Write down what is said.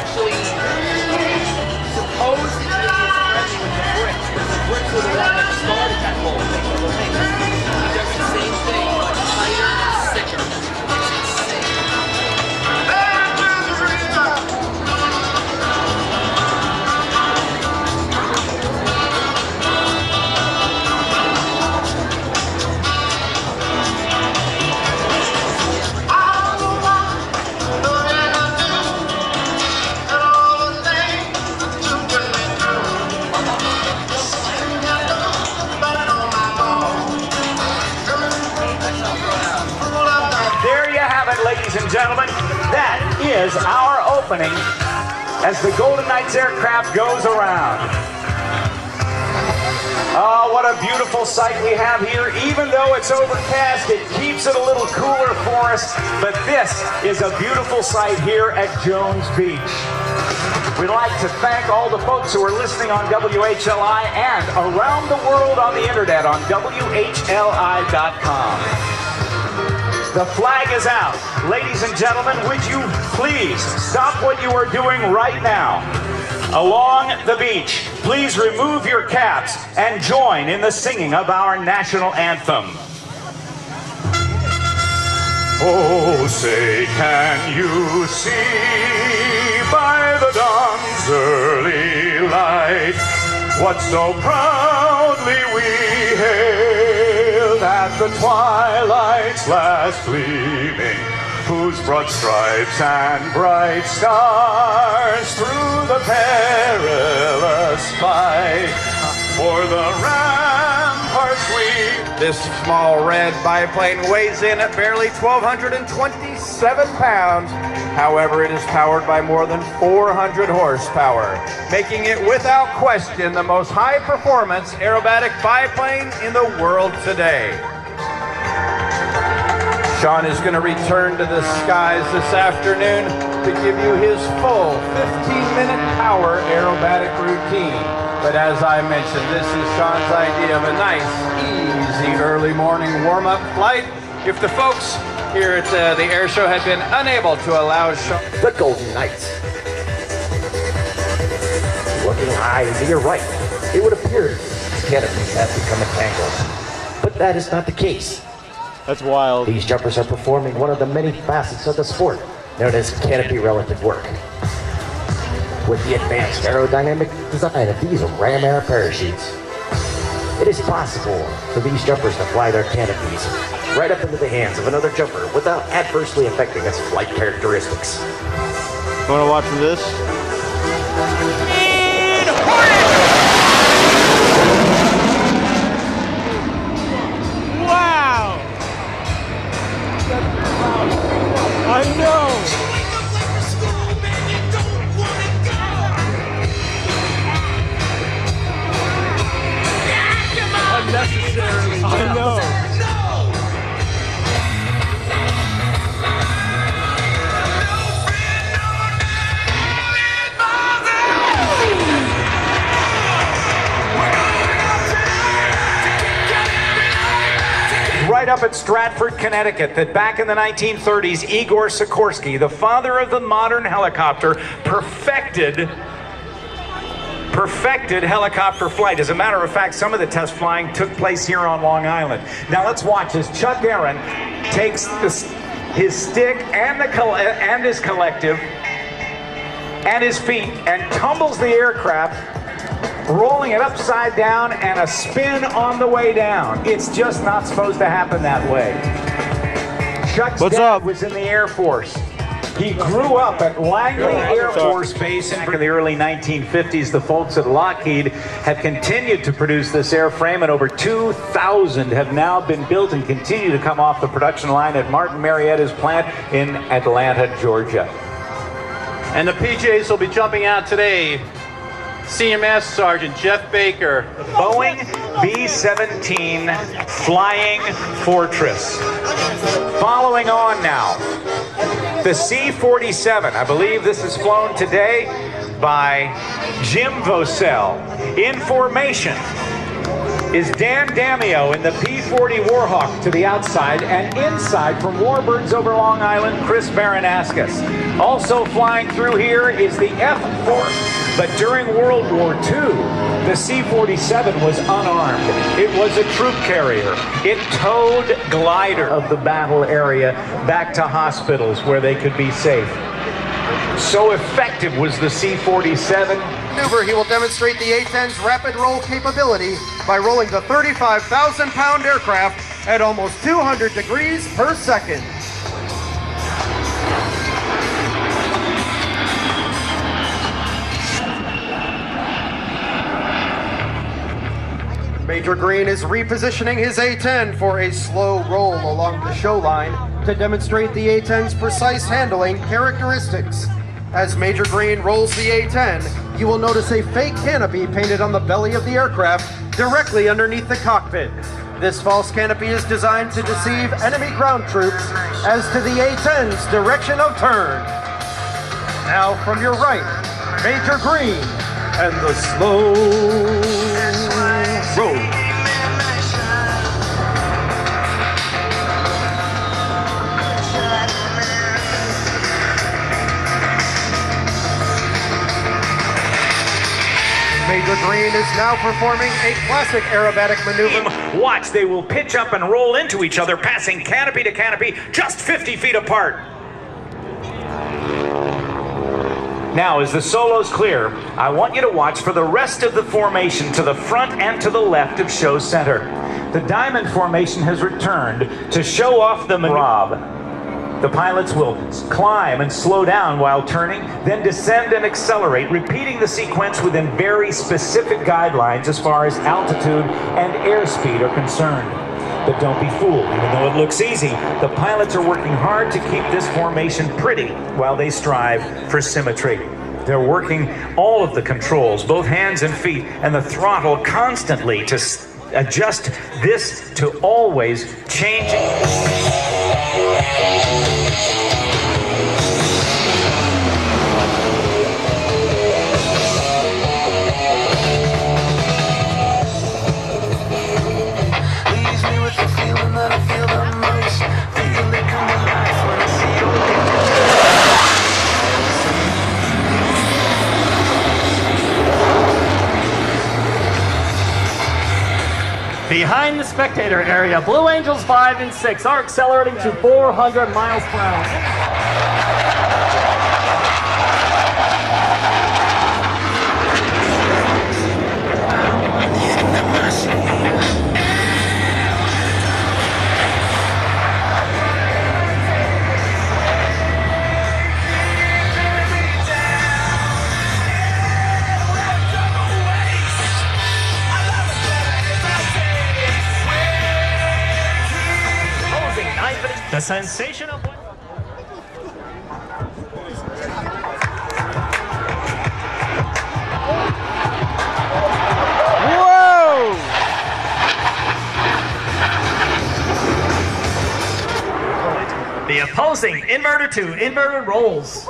actually supposed to be friendly with the bricks, but the bricks were the one that started that whole thing. He does the same thing, but tighter and sicker. Ladies and gentlemen, that is our opening as the Golden Knights aircraft goes around. Oh, what a beautiful sight we have here. Even though it's overcast, it keeps it a little cooler for us, but this is a beautiful sight here at Jones Beach. We'd like to thank all the folks who are listening on WHLI and around the world on the internet on WHLI.com. The flag is out. Ladies and gentlemen, would you please stop what you are doing right now? Along the beach, please remove your caps and join in the singing of our national anthem. Oh, say, can you see by the dawn's early light what so proudly we hailed at the twilight's last gleaming, whose broad stripes and bright stars through the perilous fight for the ramparts we... This small red biplane weighs in at barely 1,227 pounds. However, it is powered by more than 400 horsepower, making it without question the most high-performance aerobatic biplane in the world today. Sean is going to return to the skies this afternoon to give you his full 15-minute power aerobatic routine. But as I mentioned, this is Sean's idea of a nice, easy early morning warm-up flight. If the folks here at the air show had been unable to allow Sean... The Golden Knights. Looking high to your right, it would appear these canopies have become entangled. But that is not the case. That's wild. These jumpers are performing one of the many facets of the sport, known as canopy relative work. With the advanced aerodynamic design of these ram air parachutes, it is possible for these jumpers to fly their canopies right up into the hands of another jumper without adversely affecting its flight characteristics. You want to watch this? Wow! I know! Unnecessarily. I know. Right up at Stratford, Connecticut, that back in the 1930s, Igor Sikorsky, the father of the modern helicopter, perfected helicopter flight. As a matter of fact, some of the test flying took place here on Long Island. Now let's watch as Chuck Aaron takes his stick and his collective and his feet and tumbles the aircraft, rolling it upside down and a spin on the way down. It's just not supposed to happen that way. Chuck's dad was in the Air Force. He grew up at Langley Air Force Base in the early 1950s. The folks at Lockheed have continued to produce this airframe, and over 2,000 have now been built and continue to come off the production line at Martin Marietta's plant in Atlanta, Georgia. And the PJs will be jumping out today. Senior Master Sergeant Jeff Baker. The Boeing B-17 Flying Fortress. Following on now, the C-47. I believe this is flown today by Jim Vosell in formation. is Dan Damio in the P-40 Warhawk to the outside, and inside from Warbirds over Long Island, Chris Baranaskas. Also flying through here is the F-4, but during World War II, the C-47 was unarmed. It was a troop carrier. It towed glider of the battle area back to hospitals where they could be safe. So effective was the C-47. Maneuver, he will demonstrate the A-10's rapid roll capability by rolling the 35,000-pound aircraft at almost 200 degrees per second. Major Green is repositioning his A-10 for a slow roll along the show line to demonstrate the A-10's precise handling characteristics. As Major Green rolls the A-10, you will notice a fake canopy painted on the belly of the aircraft directly underneath the cockpit. This false canopy is designed to deceive enemy ground troops as to the A-10's direction of turn. Now from your right, Major Green and the slow roll. Major Green is now performing a classic aerobatic maneuver. Watch, they will pitch up and roll into each other, passing canopy to canopy, just 50 feet apart. Now, as the solo's clear, I want you to watch for the rest of the formation to the front and to the left of show center. The diamond formation has returned to show off the maneuver. The pilots will climb and slow down while turning, then descend and accelerate, repeating the sequence within very specific guidelines as far as altitude and airspeed are concerned. But don't be fooled, even though it looks easy, the pilots are working hard to keep this formation pretty while they strive for symmetry. They're working all of the controls, both hands and feet, and the throttle constantly to adjust this to always changing. Behind the spectator area, Blue Angels 5 and 6 are accelerating to 400 miles per hour. The sensation of Whoa! the opposing inverter to inverted rolls.